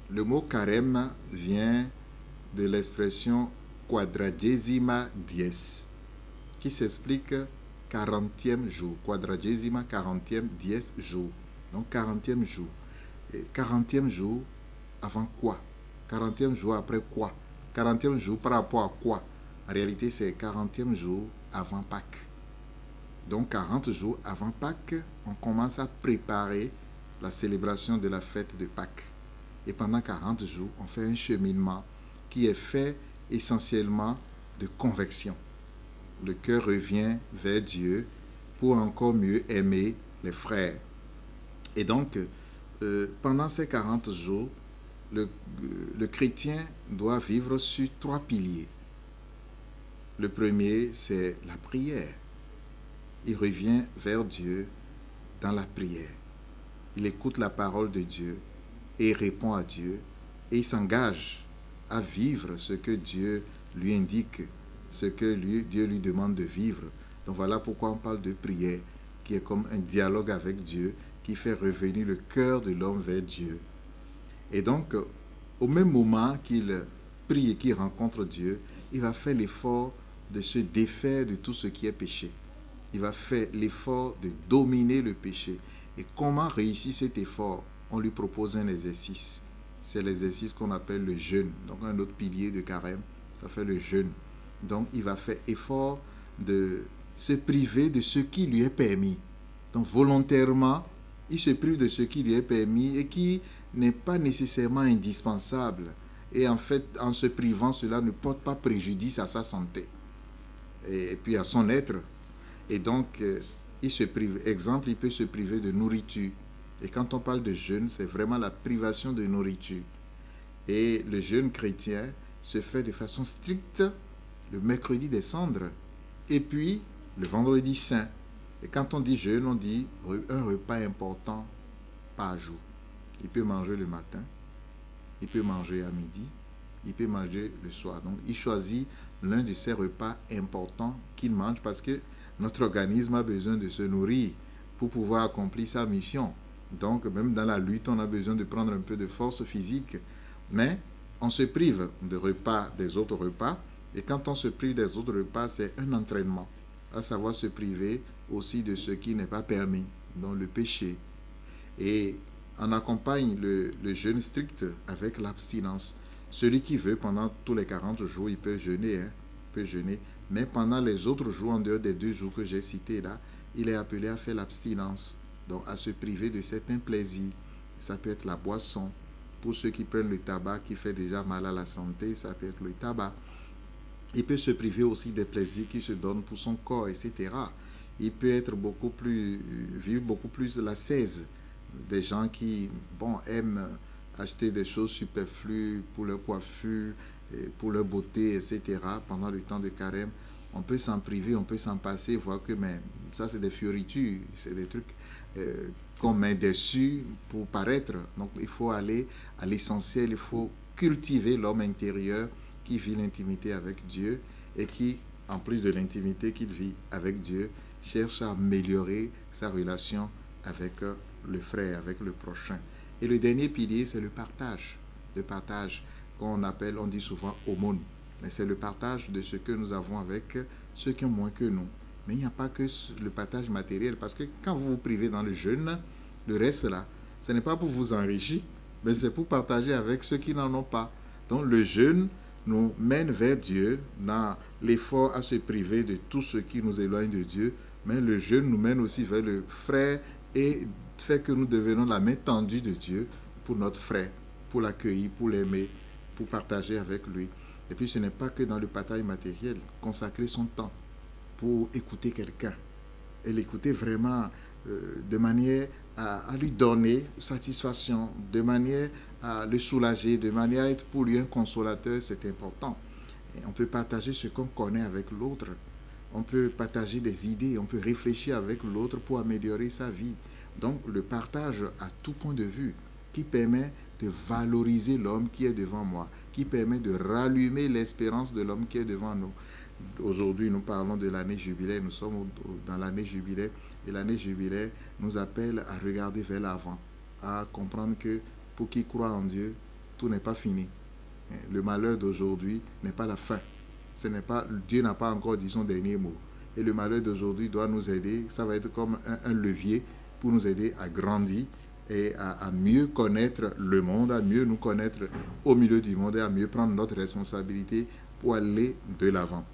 Le mot carême vient de l'expression quadragesima dies, qui s'explique 40e jour. Quadragesima, 40e, dies jour. Donc 40e jour. Et 40e jour avant quoi? 40e jour après quoi? 40e jour par rapport à quoi? En réalité, c'est 40e jour avant Pâques. Donc 40 jours avant Pâques, on commence à préparer la célébration de la fête de Pâques. Et pendant 40 jours, on fait un cheminement qui est fait essentiellement de conversion. Le cœur revient vers Dieu pour encore mieux aimer les frères. Et donc, pendant ces 40 jours, le chrétien doit vivre sur 3 piliers. Le premier, c'est la prière. Il revient vers Dieu dans la prière. Il écoute la parole de Dieu et il répond à Dieu et il s'engage à vivre ce que Dieu lui indique, ce que Dieu lui demande de vivre. Donc voilà pourquoi on parle de prière, qui est comme un dialogue avec Dieu, qui fait revenir le cœur de l'homme vers Dieu. Et donc, au même moment qu'il prie et qu'il rencontre Dieu, il va faire l'effort de se défaire de tout ce qui est péché. Il va faire l'effort de dominer le péché. Et comment réussir cet effort? On lui propose un exercice. C'est l'exercice qu'on appelle le jeûne. Donc un autre pilier de carême, ça fait le jeûne. Donc il va faire effort de se priver de ce qui lui est permis. Donc volontairement, il se prive de ce qui lui est permis et qui n'est pas nécessairement indispensable. Et en fait, en se privant, cela ne porte pas préjudice à sa santé et puis à son être. Et donc, il se prive. Exemple, il peut se priver de nourriture. Et quand on parle de jeûne, c'est vraiment la privation de nourriture. Et le jeûne chrétien se fait de façon stricte le mercredi des cendres et puis le vendredi saint. Et quand on dit jeûne, on dit un repas important par jour. Il peut manger le matin, il peut manger à midi, il peut manger le soir. Donc, il choisit l'un de ces repas importants qu'il mange parce que notre organisme a besoin de se nourrir pour pouvoir accomplir sa mission. Donc, même dans la lutte, on a besoin de prendre un peu de force physique. Mais on se prive des autres repas. Et quand on se prive des autres repas, c'est un entraînement. À savoir se priver aussi de ce qui n'est pas permis, donc le péché. Et on accompagne le jeûne strict avec l'abstinence. Celui qui veut, pendant tous les 40 jours, il peut jeûner. Mais pendant les autres jours, en dehors des 2 jours que j'ai cités là, il est appelé à faire l'abstinence, donc à se priver de certains plaisirs. Ça peut être la boisson. Pour ceux qui prennent le tabac qui fait déjà mal à la santé, ça peut être le tabac. Il peut se priver aussi des plaisirs qu'il se donne pour son corps, etc. Il peut être vivre beaucoup plus l'ascèse. Des gens qui aiment acheter des choses superflues pour leur coiffure, pour leur beauté, etc. pendant le temps de carême. On peut s'en priver, on peut s'en passer, voir que mais ça c'est des fioritures, c'est des trucs qu'on met dessus pour paraître. Donc il faut aller à l'essentiel, il faut cultiver l'homme intérieur qui vit l'intimité avec Dieu et qui, en plus de l'intimité qu'il vit avec Dieu, cherche à améliorer sa relation avec le frère, avec le prochain. Et le dernier pilier, c'est le partage. Le partage qu'on appelle, on dit souvent aumône. Mais c'est le partage de ce que nous avons avec ceux qui ont moins que nous. Mais il n'y a pas que le partage matériel, parce que quand vous vous privez dans le jeûne, le reste là, ce n'est pas pour vous enrichir, mais c'est pour partager avec ceux qui n'en ont pas. Donc le jeûne nous mène vers Dieu dans l'effort à se priver de tout ce qui nous éloigne de Dieu, mais le jeûne nous mène aussi vers le frère et fait que nous devenons la main tendue de Dieu pour notre frère, pour l'accueillir, pour l'aimer, pour partager avec lui. Et puis ce n'est pas que dans le partage matériel, consacrer son temps pour écouter quelqu'un et l'écouter vraiment de manière à lui donner satisfaction, de manière à le soulager, de manière à être pour lui un consolateur, c'est important. Et on peut partager ce qu'on connaît avec l'autre, on peut partager des idées, on peut réfléchir avec l'autre pour améliorer sa vie. Donc le partage à tout point de vue qui permet de valoriser l'homme qui est devant moi, qui permet de rallumer l'espérance de l'homme qui est devant nous. Aujourd'hui, nous parlons de l'année jubilaire, nous sommes dans l'année jubilaire, et l'année jubilaire nous appelle à regarder vers l'avant, à comprendre que pour qui croit en Dieu, tout n'est pas fini. Le malheur d'aujourd'hui n'est pas la fin. Dieu n'a pas encore dit son dernier mot. Et le malheur d'aujourd'hui doit nous aider. Ça va être comme un levier pour nous aider à grandir et à mieux connaître le monde, à mieux nous connaître au milieu du monde et à mieux prendre notre responsabilité pour aller de l'avant.